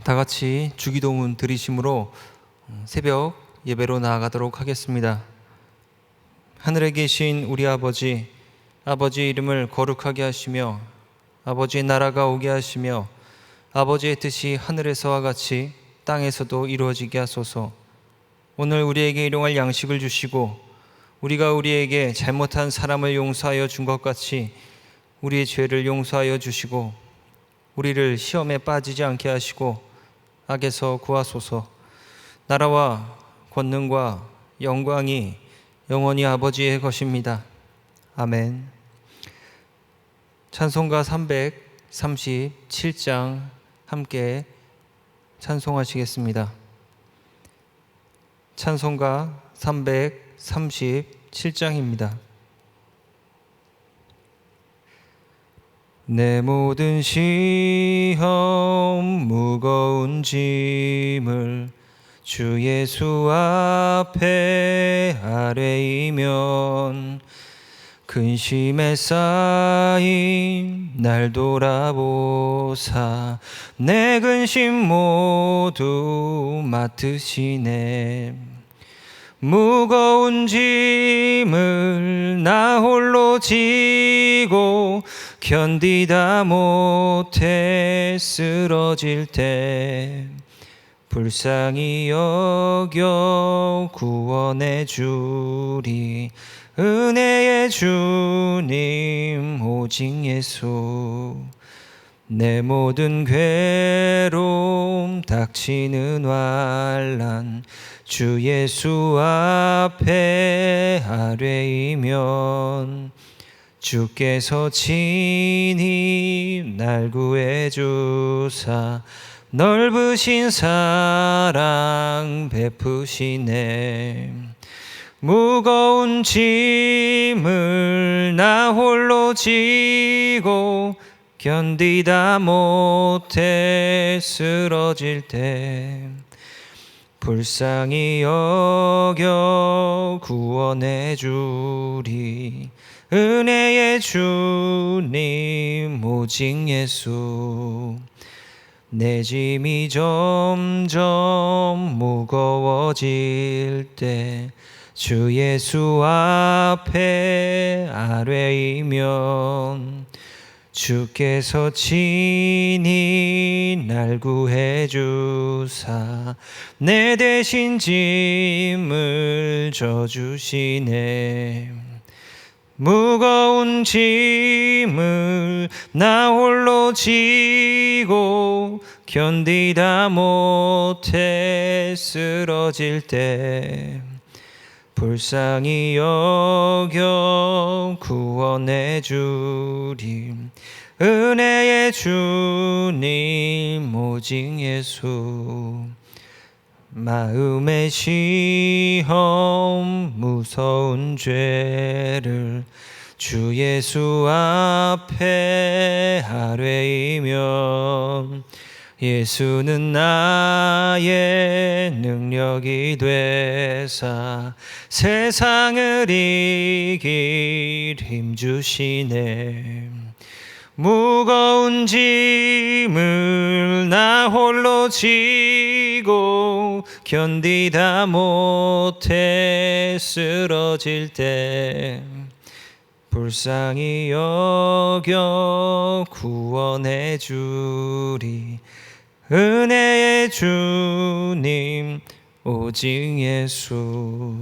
다 같이 주기도문 드리심으로 새벽 예배로 나아가도록 하겠습니다. 하늘에 계신 우리 아버지, 아버지의 이름을 거룩하게 하시며 아버지의 나라가 오게 하시며 아버지의 뜻이 하늘에서와 같이 땅에서도 이루어지게 하소서. 오늘 우리에게 일용할 양식을 주시고 우리가 우리에게 잘못한 사람을 용서하여 준 것 같이 우리의 죄를 용서하여 주시고 우리를 시험에 빠지지 않게 하시고 악에서 구하소서. 나라와 권능과 영광이 영원히 아버지의 것입니다. 아멘. 찬송가 337장 함께 찬송하시겠습니다. 찬송가 337장입니다. 내 모든 시험 무거운 짐을 주 예수 앞에 아뢰이면 근심에 쌓인 날 돌아보사 내 근심 모두 맡으시네. 무거운 짐을 나 홀로 지고 견디다 못해 쓰러질 때 불쌍히 여겨 구원해 주리 은혜의 주님 오직 예수. 내 모든 괴로움 닥치는 환난 주 예수 앞에 아뢰이면 주께서 친히 날 구해주사 넓으신 사랑 베푸시네. 무거운 짐을 나 홀로 지고 견디다 못해 쓰러질 때 불쌍히 여겨 구원해 주리 은혜의 주님 오직 예수. 내 짐이 점점 무거워질 때 주 예수 앞에 아뢰이면 주께서 친히 날 구해주사 내 대신 짐을 져주시네. 무거운 짐을 나 홀로 지고 견디다 못해 쓰러질 때 불쌍히 여겨 구원해 주리 은혜의 주님 오직 예수. 마음의 시험 무서운 죄를 주 예수 앞에 아뢰이면 예수는 나의 능력이 되사 세상을 이길 힘 주시네. 무거운 짐을 나 홀로 지고 견디다 못해 쓰러질 때 불쌍히 여겨 구원해 주리 은혜의 주님 오직 예수.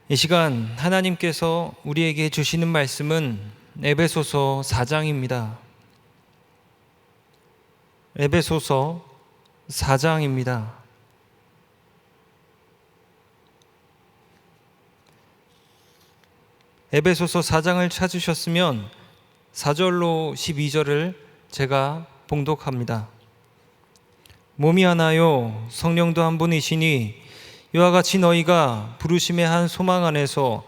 이 시간 하나님께서 우리에게 주시는 말씀은 에베소서 4장입니다. 에베소서 4장입니다. 에베소서 4장을 찾으셨으면 4절로 12절을 제가 봉독합니다. 몸이 하나요 성령도 한 분이시니 이와 같이 너희가 부르심의 한 소망 안에서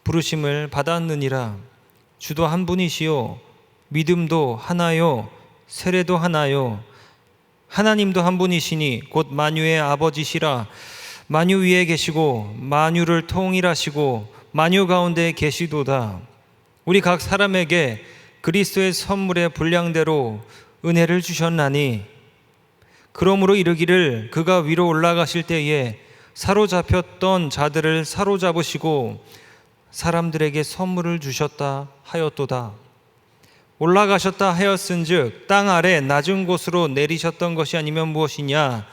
부르심을 받았느니라. 주도 한 분이시요 믿음도 하나요 세례도 하나요 하나님도 한 분이시니 곧 만유의 아버지시라. 만유 위에 계시고 만유를 통일하시고 만유 가운데 계시도다. 우리 각 사람에게 그리스도의 선물의 분량대로 은혜를 주셨나니 그러므로 이르기를 그가 위로 올라가실 때에 사로잡혔던 자들을 사로잡으시고 사람들에게 선물을 주셨다 하였도다. 올라가셨다 하였은즉 땅 아래 낮은 곳으로 내리셨던 것이 아니면 무엇이냐?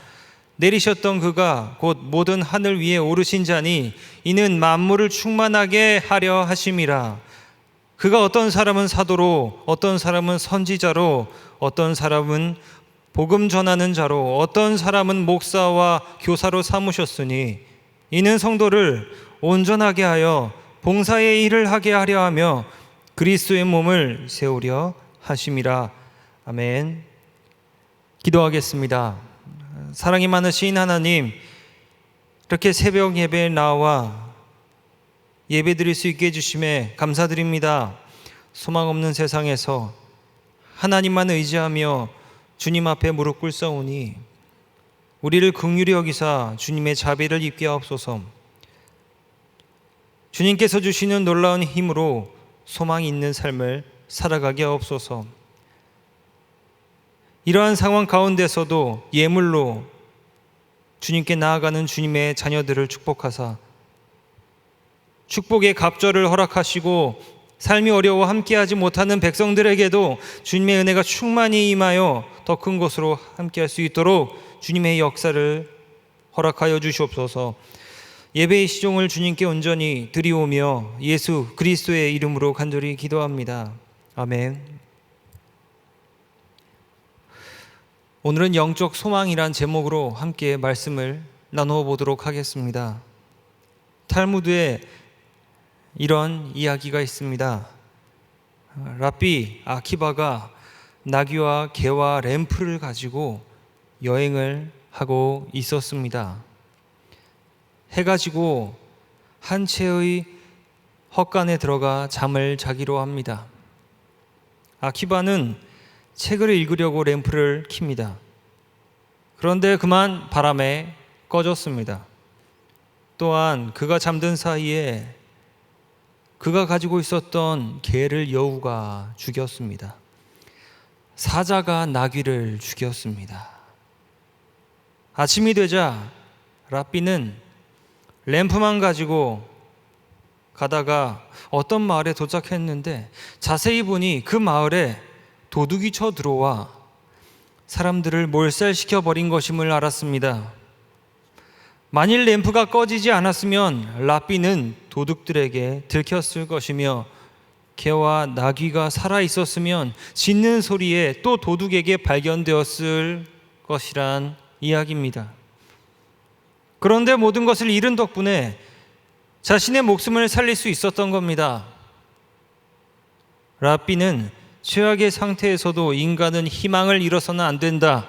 내리셨던 그가 곧 모든 하늘 위에 오르신 자니 이는 만물을 충만하게 하려 하심이라. 그가 어떤 사람은 사도로, 어떤 사람은 선지자로, 어떤 사람은 복음 전하는 자로, 어떤 사람은 목사와 교사로 삼으셨으니 이는 성도를 온전하게 하여 봉사의 일을 하게 하려 하며 그리스도의 몸을 세우려 하심이라. 아멘. 기도하겠습니다. 사랑이 많으신 하나님, 이렇게 새벽 예배에 나와 예배 드릴 수 있게 해주심에 감사드립니다. 소망 없는 세상에서 하나님만 의지하며 주님 앞에 무릎 꿇사오니 우리를 긍휼히 여기사 주님의 자비를 입게 하옵소서. 주님께서 주시는 놀라운 힘으로 소망이 있는 삶을 살아가게 하옵소서. 이러한 상황 가운데서도 예물로 주님께 나아가는 주님의 자녀들을 축복하사 축복의 갑절을 허락하시고 삶이 어려워 함께하지 못하는 백성들에게도 주님의 은혜가 충만히 임하여 더 큰 것으로 함께할 수 있도록 주님의 역사를 허락하여 주시옵소서. 예배의 시종을 주님께 온전히 드리오며 예수 그리스도의 이름으로 간절히 기도합니다. 아멘. 오늘은 영적 소망이란 제목으로 함께 말씀을 나누어 보도록 하겠습니다. 탈무드에 이런 이야기가 있습니다. 랍비 아키바가 나귀와 개와 램프를 가지고 여행을 하고 있었습니다. 해가 지고 한 채의 헛간에 들어가 잠을 자기로 합니다. 아키바는 책을 읽으려고 램프를 켭니다. 그런데 그만 바람에 꺼졌습니다. 또한 그가 잠든 사이에 그가 가지고 있었던 개를 여우가 죽였습니다. 사자가 나귀를 죽였습니다. 아침이 되자 랍비는 램프만 가지고 가다가 어떤 마을에 도착했는데 자세히 보니 그 마을에 도둑이 쳐 들어와 사람들을 몰살시켜 버린 것임을 알았습니다. 만일 램프가 꺼지지 않았으면 랍비는 도둑들에게 들켰을 것이며 개와 나귀가 살아 있었으면 짖는 소리에 또 도둑에게 발견되었을 것이란 이야기입니다. 그런데 모든 것을 잃은 덕분에 자신의 목숨을 살릴 수 있었던 겁니다. 랍비는 최악의 상태에서도 인간은 희망을 잃어서는 안 된다.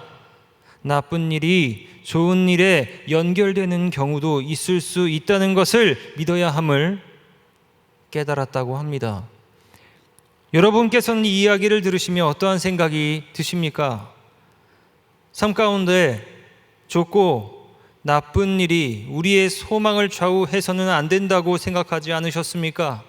나쁜 일이 좋은 일에 연결되는 경우도 있을 수 있다는 것을 믿어야 함을 깨달았다고 합니다. 여러분께서는 이 이야기를 들으시며 어떠한 생각이 드십니까? 삶 가운데 좋고 나쁜 일이 우리의 소망을 좌우해서는 안 된다고 생각하지 않으셨습니까?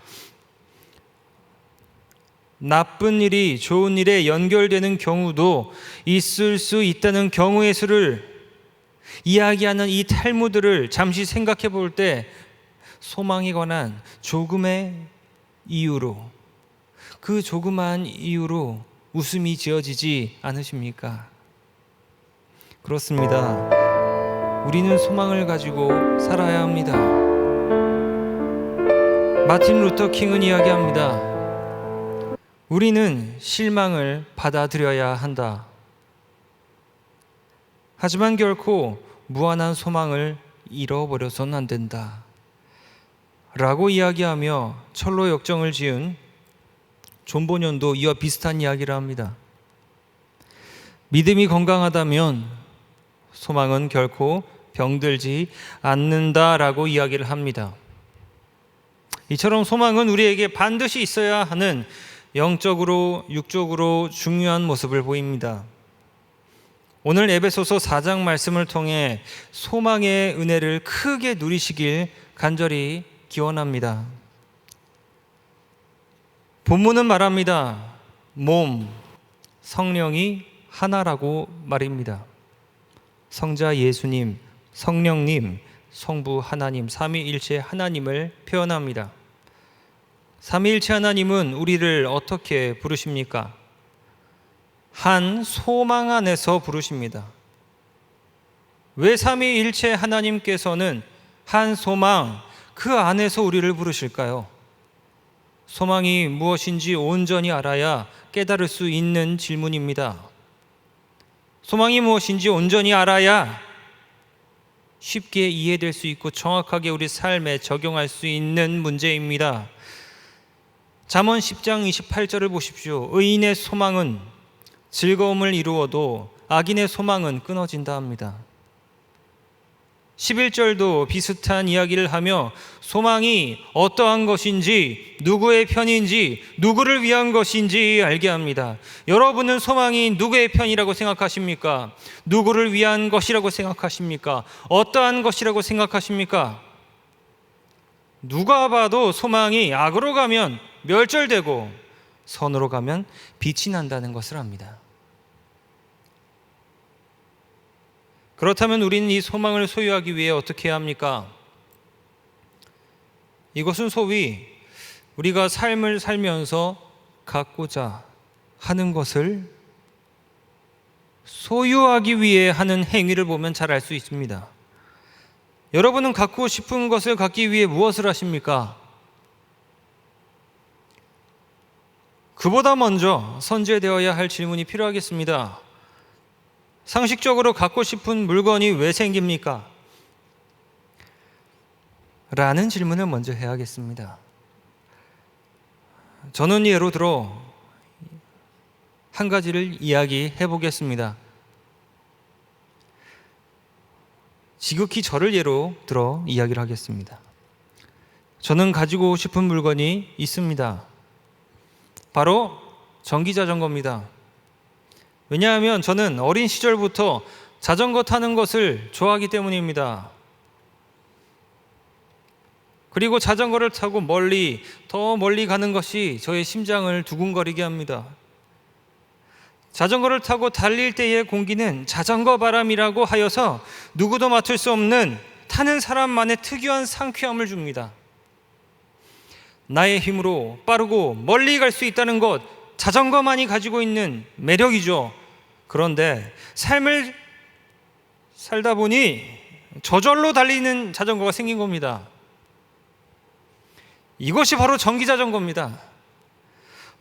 나쁜 일이 좋은 일에 연결되는 경우도 있을 수 있다는 경우의 수를 이야기하는 이 탈무드를 잠시 생각해 볼 때 소망에 관한 조금의 이유로, 그 조그마한 이유로 웃음이 지어지지 않으십니까? 그렇습니다. 우리는 소망을 가지고 살아야 합니다. 마틴 루터 킹은 이야기합니다. 우리는 실망을 받아들여야 한다. 하지만 결코 무한한 소망을 잃어버려서는 안 된다. 라고 이야기하며 철로 역정을 지은 존 보년도 이와 비슷한 이야기를 합니다. 믿음이 건강하다면 소망은 결코 병들지 않는다라고 이야기를 합니다. 이처럼 소망은 우리에게 반드시 있어야 하는 영적으로 육적으로 중요한 모습을 보입니다. 오늘 에베소서 4장 말씀을 통해 소망의 은혜를 크게 누리시길 간절히 기원합니다. 본문은 말합니다. 몸, 성령이 하나라고 말입니다. 성자 예수님, 성령님, 성부 하나님, 삼위일체 하나님을 표현합니다. 삼위일체 하나님은 우리를 어떻게 부르십니까? 한 소망 안에서 부르십니다. 왜 삼위일체 하나님께서는 한 소망, 그 안에서 우리를 부르실까요? 소망이 무엇인지 온전히 알아야 깨달을 수 있는 질문입니다. 소망이 무엇인지 온전히 알아야 쉽게 이해될 수 있고 정확하게 우리 삶에 적용할 수 있는 문제입니다. 잠언 10장 28절을 보십시오. 의인의 소망은 즐거움을 이루어도 악인의 소망은 끊어진다 합니다. 11절도 비슷한 이야기를 하며 소망이 어떠한 것인지, 누구의 편인지, 누구를 위한 것인지 알게 합니다. 여러분은 소망이 누구의 편이라고 생각하십니까? 누구를 위한 것이라고 생각하십니까? 어떠한 것이라고 생각하십니까? 누가 봐도 소망이 악으로 가면 멸절되고 선으로 가면 빛이 난다는 것을 압니다. 그렇다면 우리는 이 소망을 소유하기 위해 어떻게 해야 합니까? 이것은 소위 우리가 삶을 살면서 갖고자 하는 것을 소유하기 위해 하는 행위를 보면 잘 알 수 있습니다. 여러분은 갖고 싶은 것을 갖기 위해 무엇을 하십니까? 그보다 먼저 선제되어야 할 질문이 필요하겠습니다. 상식적으로 갖고 싶은 물건이 왜 생깁니까? 라는 질문을 먼저 해야겠습니다. 저는 예로 들어 한 가지를 이야기해 보겠습니다. 지극히 저를 예로 들어 이야기를 하겠습니다. 저는 가지고 싶은 물건이 있습니다. 바로 전기자전거입니다. 왜냐하면 저는 어린 시절부터 자전거 타는 것을 좋아하기 때문입니다. 그리고 자전거를 타고 더 멀리 가는 것이 저의 심장을 두근거리게 합니다. 자전거를 타고 달릴 때의 공기는 자전거 바람이라고 하여서 누구도 맡을 수 없는 타는 사람만의 특유한 상쾌함을 줍니다. 나의 힘으로 빠르고 멀리 갈 수 있다는 것, 자전거만이 가지고 있는 매력이죠. 그런데 삶을 살다 보니 저절로 달리는 자전거가 생긴 겁니다. 이것이 바로 전기자전거입니다.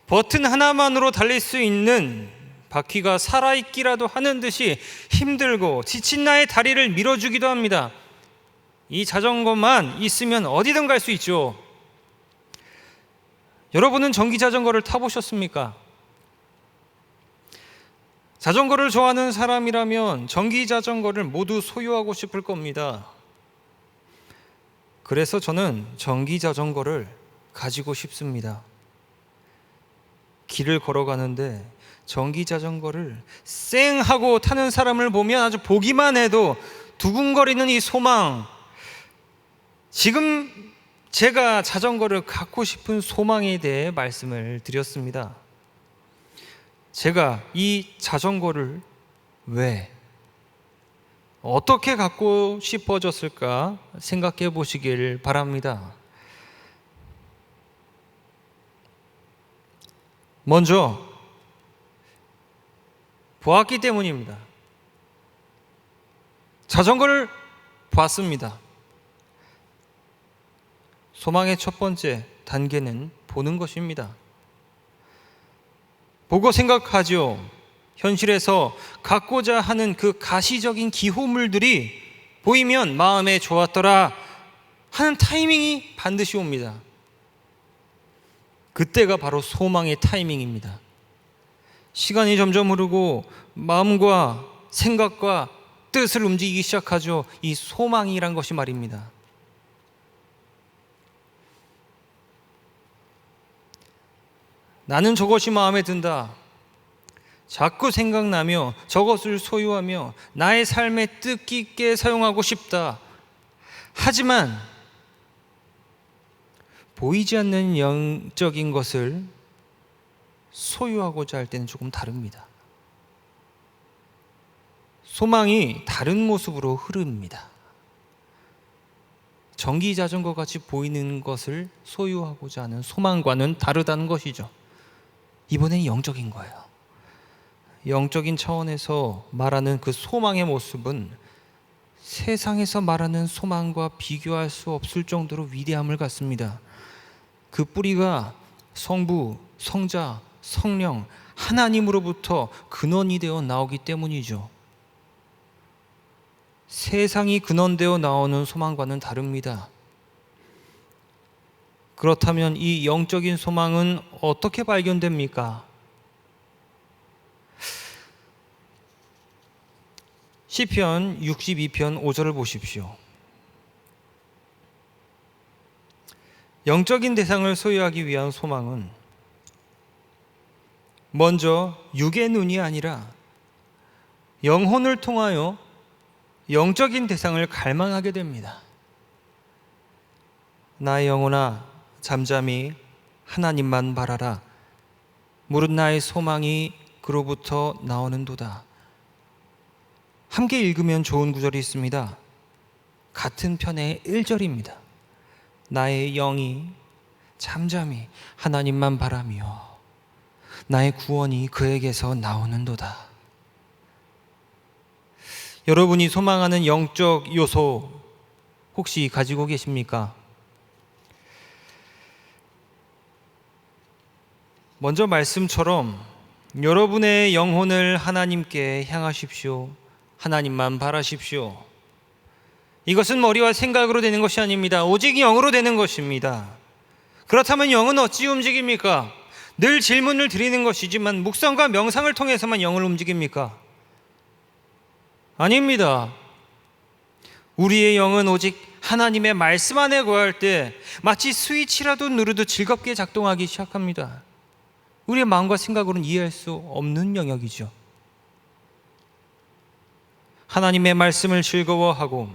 버튼 하나만으로 달릴 수 있는 바퀴가 살아있기라도 하는 듯이 힘들고 지친 나의 다리를 밀어주기도 합니다. 이 자전거만 있으면 어디든 갈 수 있죠. 여러분은 전기자전거를 타보셨습니까? 자전거를 좋아하는 사람이라면 전기자전거를 모두 소유하고 싶을 겁니다. 그래서 저는 전기자전거를 가지고 싶습니다. 길을 걸어가는데 전기자전거를 쌩 하고 타는 사람을 보면 아주 보기만 해도 두근거리는 이 소망, 지금 제가 자전거를 갖고 싶은 소망에 대해 말씀을 드렸습니다. 제가 이 자전거를 왜, 어떻게 갖고 싶어졌을까 생각해 보시길 바랍니다. 먼저 보았기 때문입니다. 자전거를 봤습니다. 소망의 첫 번째 단계는 보는 것입니다. 보고 생각하죠. 현실에서 갖고자 하는 그 가시적인 기호물들이 보이면 마음에 좋았더라 하는 타이밍이 반드시 옵니다. 그때가 바로 소망의 타이밍입니다. 시간이 점점 흐르고 마음과 생각과 뜻을 움직이기 시작하죠. 이 소망이란 것이 말입니다. 나는 저것이 마음에 든다. 자꾸 생각나며 저것을 소유하며 나의 삶에 뜻깊게 사용하고 싶다. 하지만 보이지 않는 영적인 것을 소유하고자 할 때는 조금 다릅니다. 소망이 다른 모습으로 흐릅니다. 전기 자전거 같이 보이는 것을 소유하고자 하는 소망과는 다르다는 것이죠. 이번엔 영적인 거예요. 영적인 차원에서 말하는 그 소망의 모습은 세상에서 말하는 소망과 비교할 수 없을 정도로 위대함을 갖습니다. 그 뿌리가 성부, 성자, 성령, 하나님으로부터 근원이 되어 나오기 때문이죠. 세상이 근원되어 나오는 소망과는 다릅니다. 그렇다면 이 영적인 소망은 어떻게 발견됩니까? 시편 62편 5절을 보십시오. 영적인 대상을 소유하기 위한 소망은 먼저 육의 눈이 아니라 영혼을 통하여 영적인 대상을 갈망하게 됩니다. 나의 영혼아 잠잠히 하나님만 바라라. 무릇 나의 소망이 그로부터 나오는도다. 함께 읽으면 좋은 구절이 있습니다. 같은 편의 1절입니다. 나의 영이 잠잠히 하나님만 바라며 나의 구원이 그에게서 나오는도다. 여러분이 소망하는 영적 요소 혹시 가지고 계십니까? 먼저 말씀처럼 여러분의 영혼을 하나님께 향하십시오. 하나님만 바라십시오. 이것은 머리와 생각으로 되는 것이 아닙니다. 오직 영으로 되는 것입니다. 그렇다면 영은 어찌 움직입니까? 늘 질문을 드리는 것이지만 묵상과 명상을 통해서만 영을 움직입니까? 아닙니다. 우리의 영은 오직 하나님의 말씀 안에 거할 때 마치 스위치라도 누르듯 즐겁게 작동하기 시작합니다. 우리의 마음과 생각으로는 이해할 수 없는 영역이죠. 하나님의 말씀을 즐거워하고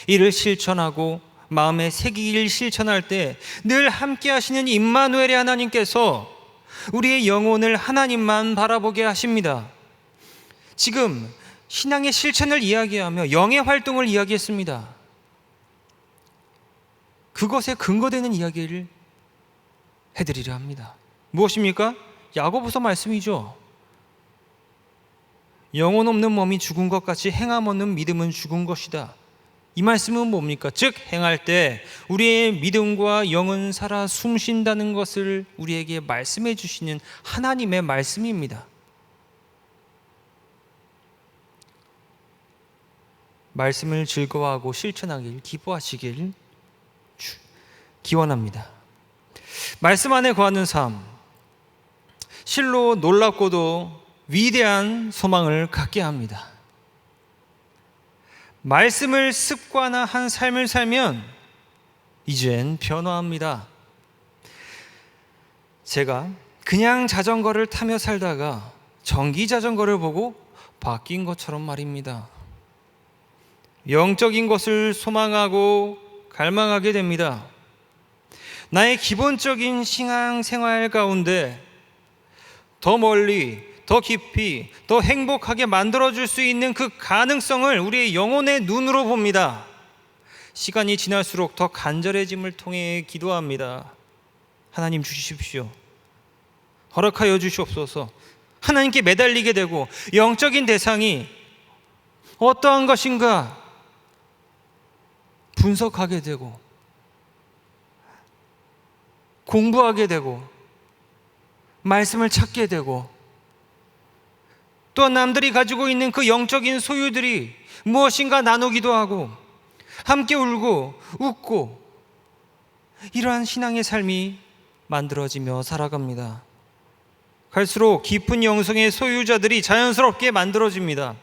이를 실천하고 마음에 새기기를 실천할 때 늘 함께 하시는 임마누엘의 하나님께서 우리의 영혼을 하나님만 바라보게 하십니다. 지금 신앙의 실천을 이야기하며 영의 활동을 이야기했습니다. 그것에 근거되는 이야기를 해드리려 합니다. 무엇입니까? 야고보서 말씀이죠. 영혼 없는 몸이 죽은 것 같이 행함 없는 믿음은 죽은 것이다. 이 말씀은 뭡니까? 즉 행할 때 우리의 믿음과 영은 살아 숨쉰다는 것을 우리에게 말씀해 주시는 하나님의 말씀입니다. 말씀을 즐거워하고 실천하길 기뻐하시길 기원합니다. 말씀 안에 거하는 삶, 실로 놀랍고도 위대한 소망을 갖게 합니다. 말씀을 습관화한 삶을 살면 이젠 변화합니다. 제가 그냥 자전거를 타며 살다가 전기 자전거를 보고 바뀐 것처럼 말입니다. 영적인 것을 소망하고 갈망하게 됩니다. 나의 기본적인 신앙생활 가운데 더 멀리, 더 깊이, 더 행복하게 만들어줄 수 있는 그 가능성을 우리의 영혼의 눈으로 봅니다. 시간이 지날수록 더 간절해짐을 통해 기도합니다. 하나님 주십시오. 허락하여 주시옵소서. 하나님께 매달리게 되고 영적인 대상이 어떠한 것인가 분석하게 되고 공부하게 되고 말씀을 찾게 되고 또 남들이 가지고 있는 그 영적인 소유들이 무엇인가 나누기도 하고 함께 울고 웃고 이러한 신앙의 삶이 만들어지며 살아갑니다. 갈수록 깊은 영성의 소유자들이 자연스럽게 만들어집니다.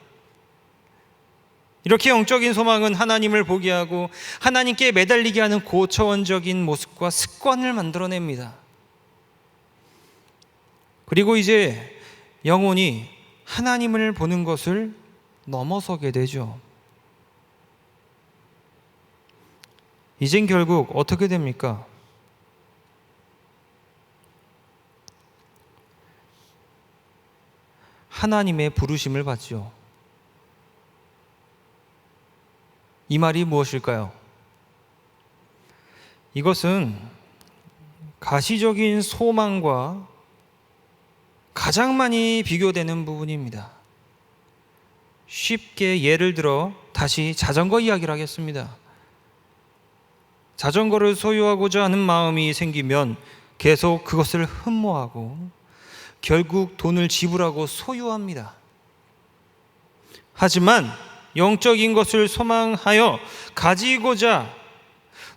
이렇게 영적인 소망은 하나님을 보게 하고 하나님께 매달리게 하는 고차원적인 모습과 습관을 만들어냅니다. 그리고 이제 영혼이 하나님을 보는 것을 넘어서게 되죠. 이젠 결국 어떻게 됩니까? 하나님의 부르심을 받죠. 이 말이 무엇일까요? 이것은 가시적인 소망과 가장 많이 비교되는 부분입니다. 쉽게 예를 들어 다시 자전거 이야기를 하겠습니다. 자전거를 소유하고자 하는 마음이 생기면 계속 그것을 흠모하고 결국 돈을 지불하고 소유합니다. 하지만 영적인 것을 소망하여 가지고자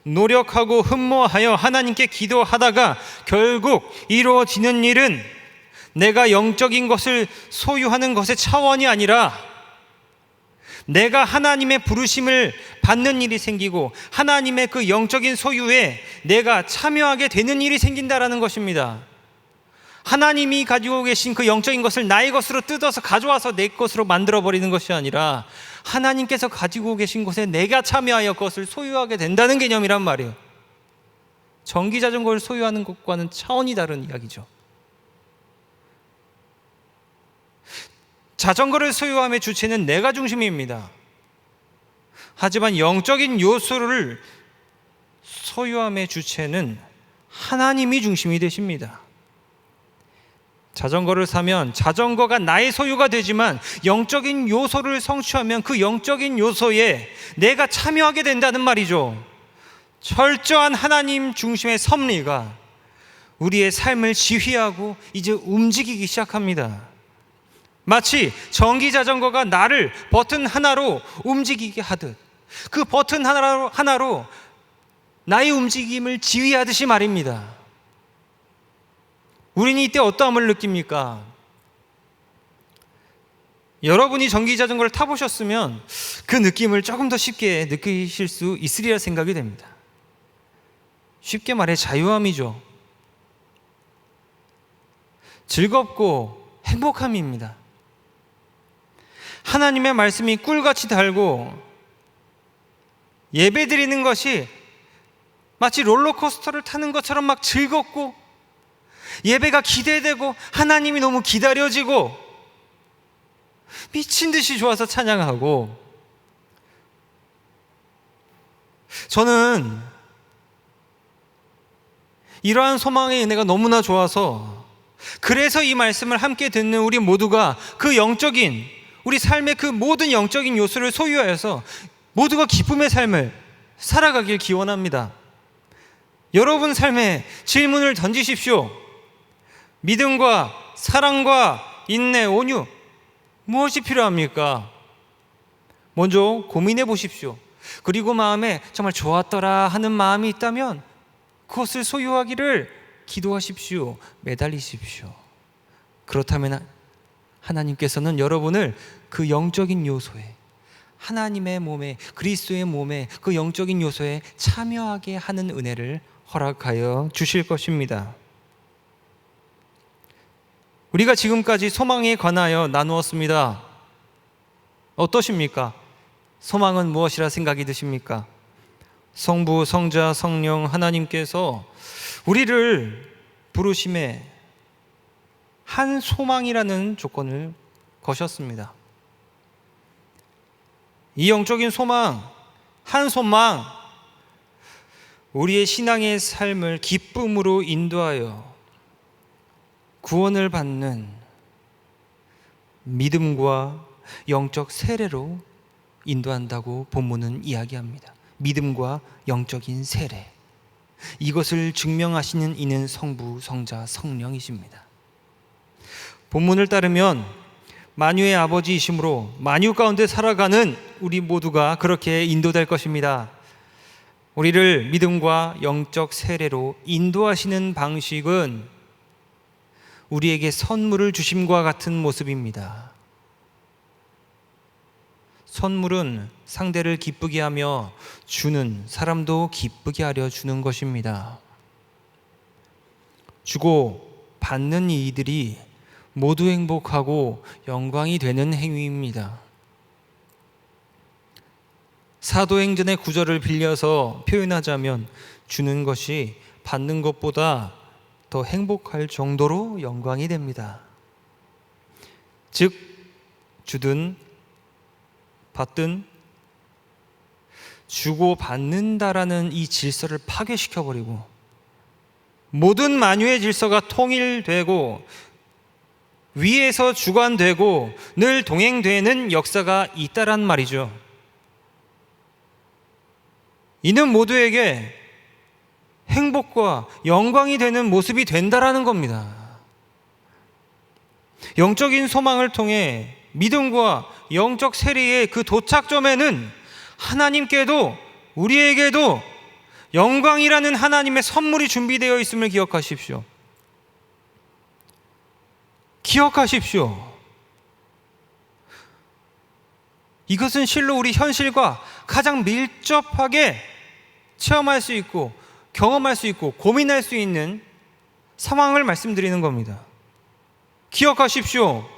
노력하고 흠모하여 하나님께 기도하다가 결국 이루어지는 일은 내가 영적인 것을 소유하는 것의 차원이 아니라 내가 하나님의 부르심을 받는 일이 생기고 하나님의 그 영적인 소유에 내가 참여하게 되는 일이 생긴다라는 것입니다. 하나님이 가지고 계신 그 영적인 것을 나의 것으로 뜯어서 가져와서 내 것으로 만들어버리는 것이 아니라 하나님께서 가지고 계신 것에 내가 참여하여 그것을 소유하게 된다는 개념이란 말이에요. 전기자전거를 소유하는 것과는 차원이 다른 이야기죠. 자전거를 소유함의 주체는 내가 중심입니다. 하지만 영적인 요소를 소유함의 주체는 하나님이 중심이 되십니다. 자전거를 사면 자전거가 나의 소유가 되지만 영적인 요소를 성취하면 그 영적인 요소에 내가 참여하게 된다는 말이죠. 철저한 하나님 중심의 섭리가 우리의 삶을 지휘하고 이제 움직이기 시작합니다. 마치 전기자전거가 나를 버튼 하나로 움직이게 하듯 그 버튼 하나로 나의 움직임을 지휘하듯이 말입니다. 우리는 이때 어떠함을 느낍니까? 여러분이 전기자전거를 타보셨으면 그 느낌을 조금 더 쉽게 느끼실 수 있으리라 생각이 됩니다. 쉽게 말해 자유함이죠. 즐겁고 행복함입니다. 하나님의 말씀이 꿀같이 달고 예배드리는 것이 마치 롤러코스터를 타는 것처럼 막 즐겁고 예배가 기대되고 하나님이 너무 기다려지고 미친 듯이 좋아서 찬양하고, 저는 이러한 소망의 은혜가 너무나 좋아서 그래서 이 말씀을 함께 듣는 우리 모두가 그 영적인 우리 삶의 그 모든 영적인 요소를 소유하여서 모두가 기쁨의 삶을 살아가길 기원합니다. 여러분 삶에 질문을 던지십시오. 믿음과 사랑과 인내, 온유 무엇이 필요합니까? 먼저 고민해 보십시오. 그리고 마음에 정말 좋았더라 하는 마음이 있다면 그것을 소유하기를 기도하십시오. 매달리십시오. 그렇다면 하나님께서는 여러분을 그 영적인 요소에, 하나님의 몸에, 그리스도의 몸에, 그 영적인 요소에 참여하게 하는 은혜를 허락하여 주실 것입니다. 우리가 지금까지 소망에 관하여 나누었습니다. 어떠십니까? 소망은 무엇이라 생각이 드십니까? 성부, 성자, 성령 하나님께서 우리를 부르심에 한 소망이라는 조건을 거셨습니다. 이 영적인 소망, 한 소망, 우리의 신앙의 삶을 기쁨으로 인도하여 구원을 받는 믿음과 영적 세례로 인도한다고 본문은 이야기합니다. 믿음과 영적인 세례, 이것을 증명하시는 이는 성부, 성자, 성령이십니다. 본문을 따르면 만유의 아버지이심으로 만유 가운데 살아가는 우리 모두가 그렇게 인도될 것입니다. 우리를 믿음과 영적 세례로 인도하시는 방식은 우리에게 선물을 주심과 같은 모습입니다. 선물은 상대를 기쁘게 하며 주는 사람도 기쁘게 하려 주는 것입니다. 주고 받는 이들이 모두 행복하고 영광이 되는 행위입니다. 사도행전의 구절을 빌려서 표현하자면 주는 것이 받는 것보다 더 행복할 정도로 영광이 됩니다. 즉 주든 받든 주고 받는다라는 이 질서를 파괴시켜버리고 모든 만유의 질서가 통일되고 위에서 주관되고 늘 동행되는 역사가 있다란 말이죠. 이는 모두에게 행복과 영광이 되는 모습이 된다라는 겁니다. 영적인 소망을 통해 믿음과 영적 세례의 그 도착점에는 하나님께도 우리에게도 영광이라는 하나님의 선물이 준비되어 있음을 기억하십시오. 기억하십시오. 이것은 실로 우리 현실과 가장 밀접하게 체험할 수 있고 경험할 수 있고 고민할 수 있는 상황을 말씀드리는 겁니다. 기억하십시오.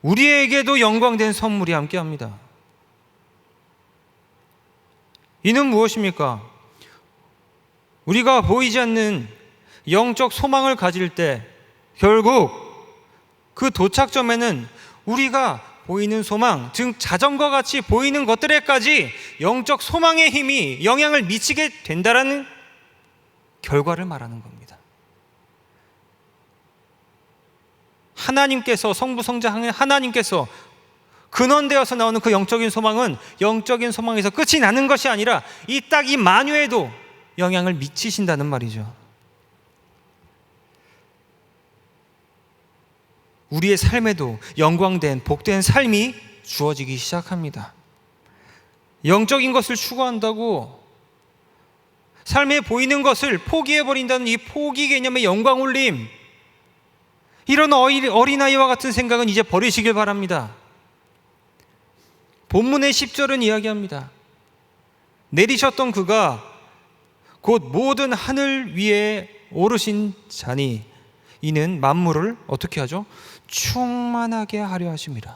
우리에게도 영광된 선물이 함께합니다. 이는 무엇입니까? 우리가 보이지 않는 영적 소망을 가질 때 결국 그 도착점에는 우리가 보이는 소망, 즉 자전거 같이 보이는 것들에까지 영적 소망의 힘이 영향을 미치게 된다라는 결과를 말하는 겁니다. 하나님께서 성부 성자 하나님께서 근원되어서 나오는 그 영적인 소망은 영적인 소망에서 끝이 나는 것이 아니라 이 딱 이 만유에도 영향을 미치신다는 말이죠. 우리의 삶에도 영광된 복된 삶이 주어지기 시작합니다. 영적인 것을 추구한다고 삶에 보이는 것을 포기해버린다는 이 포기 개념의 영광 올림, 이런 어린아이와 같은 생각은 이제 버리시길 바랍니다. 본문의 10절은 이야기합니다. 내리셨던 그가 곧 모든 하늘 위에 오르신 자니 이는 만물을 어떻게 하죠? 충만하게 하려 하심이라.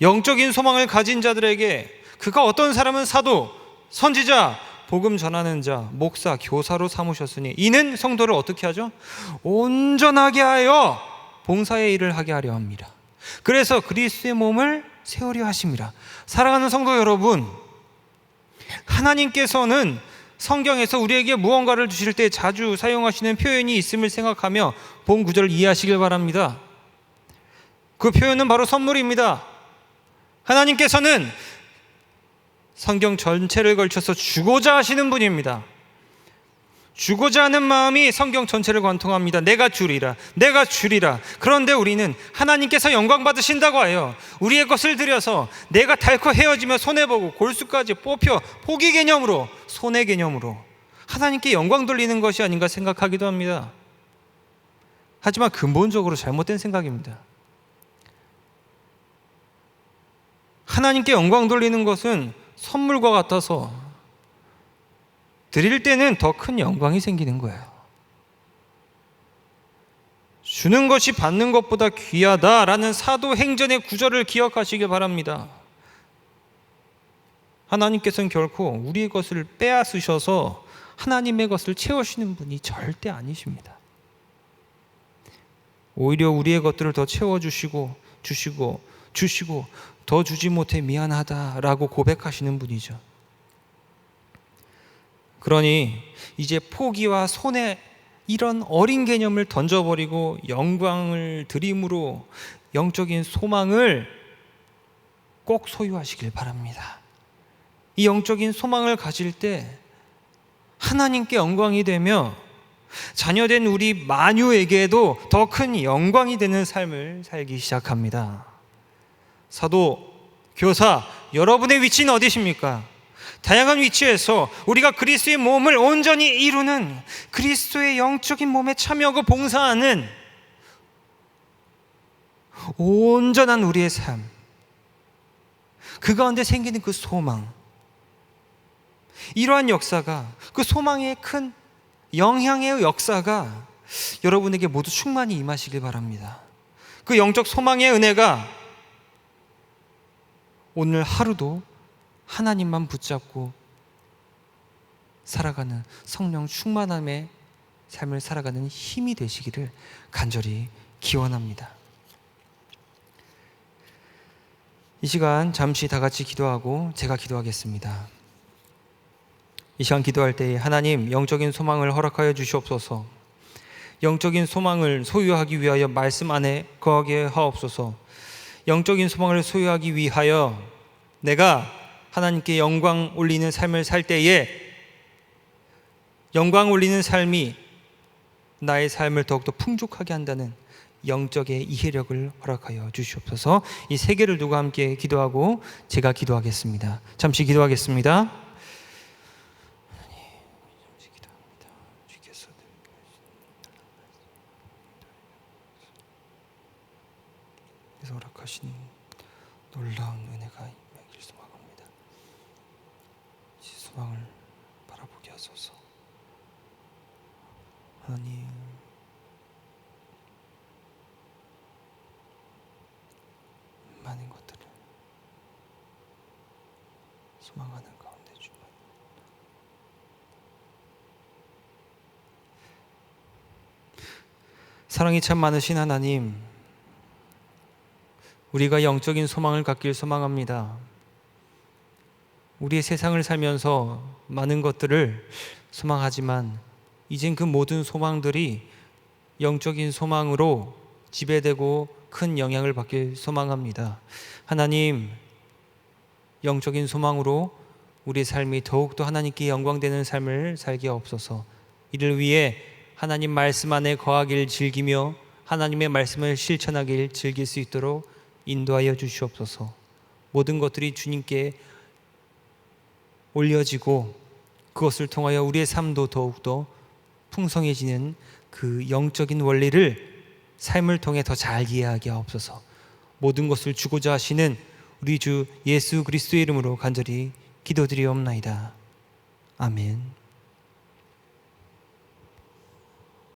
영적인 소망을 가진 자들에게 그가 어떤 사람은 사도, 선지자, 복음 전하는 자, 목사, 교사로 삼으셨으니 이는 성도를 어떻게 하죠? 온전하게 하여 봉사의 일을 하게 하려 합니다. 그래서 그리스도의 몸을 세우려 하심이라. 사랑하는 성도 여러분, 하나님께서는 성경에서 우리에게 무언가를 주실 때 자주 사용하시는 표현이 있음을 생각하며 본 구절을 이해하시길 바랍니다. 그 표현은 바로 선물입니다. 하나님께서는 성경 전체를 걸쳐서 주고자 하시는 분입니다. 주고자 하는 마음이 성경 전체를 관통합니다. 내가 주리라, 내가 주리라. 그런데 우리는 하나님께서 영광 받으신다고 해요. 우리의 것을 들여서 내가 닳고 헤어지며 손해보고 골수까지 뽑혀 포기 개념으로, 손해 개념으로 하나님께 영광 돌리는 것이 아닌가 생각하기도 합니다. 하지만 근본적으로 잘못된 생각입니다. 하나님께 영광 돌리는 것은 선물과 같아서 드릴 때는 더 큰 영광이 생기는 거예요. 주는 것이 받는 것보다 귀하다라는 사도행전의 구절을 기억하시길 바랍니다. 하나님께서는 결코 우리의 것을 빼앗으셔서 하나님의 것을 채우시는 분이 절대 아니십니다. 오히려 우리의 것들을 더 채워주시고 주시고 더 주지 못해 미안하다라고 고백하시는 분이죠. 그러니 이제 포기와 손해 이런 어린 개념을 던져버리고 영광을 드림으로 영적인 소망을 꼭 소유하시길 바랍니다. 이 영적인 소망을 가질 때 하나님께 영광이 되며 자녀된 우리 만유에게도 더 큰 영광이 되는 삶을 살기 시작합니다. 사도, 교사, 여러분의 위치는 어디십니까? 다양한 위치에서 우리가 그리스도의 몸을 온전히 이루는 그리스도의 영적인 몸에 참여하고 봉사하는 온전한 우리의 삶, 그 가운데 생기는 그 소망, 이러한 역사가, 그 소망의 큰 영향의 역사가 여러분에게 모두 충만히 임하시길 바랍니다. 그 영적 소망의 은혜가 오늘 하루도 하나님만 붙잡고 살아가는 성령 충만함의 삶을 살아가는 힘이 되시기를 간절히 기원합니다. 이 시간 잠시 다 같이 기도하고 제가 기도하겠습니다. 이 시간 기도할 때 하나님, 영적인 소망을 허락하여 주시옵소서. 영적인 소망을 소유하기 위하여 말씀 안에 거하게 하옵소서. 영적인 소망을 소유하기 위하여 내가 하나님께 영광 올리는 삶을 살 때에 영광 올리는 삶이 나의 삶을 더욱더 풍족하게 한다는 영적의 이해력을 허락하여 주시옵소서. 이 세 개를 두고 함께 기도하고 제가 기도하겠습니다. 잠시 기도하겠습니다. 그래서 허락하신 놀라운 은혜가 임하길 소망합니다. 이 소망을 바라보게 하소서. 하나님, 많은 것들을 소망하는 가운데 주만 사랑이 참 많으신 하나님, 우리가 영적인 소망을 갖길 소망합니다. 우리의 세상을 살면서 많은 것들을 소망하지만 이젠 그 모든 소망들이 영적인 소망으로 지배되고 큰 영향을 받길 소망합니다. 하나님, 영적인 소망으로 우리의 삶이 더욱더 하나님께 영광되는 삶을 살게 하옵소서. 이를 위해 하나님 말씀 안에 거하길 즐기며 하나님의 말씀을 실천하길 즐길 수 있도록 인도하여 주시옵소서. 모든 것들이 주님께 올려지고 그것을 통하여 우리의 삶도 더욱더 풍성해지는 그 영적인 원리를 삶을 통해 더 잘 이해하게 하옵소서. 모든 것을 주고자 하시는 우리 주 예수 그리스도의 이름으로 간절히 기도드리옵나이다. 아멘.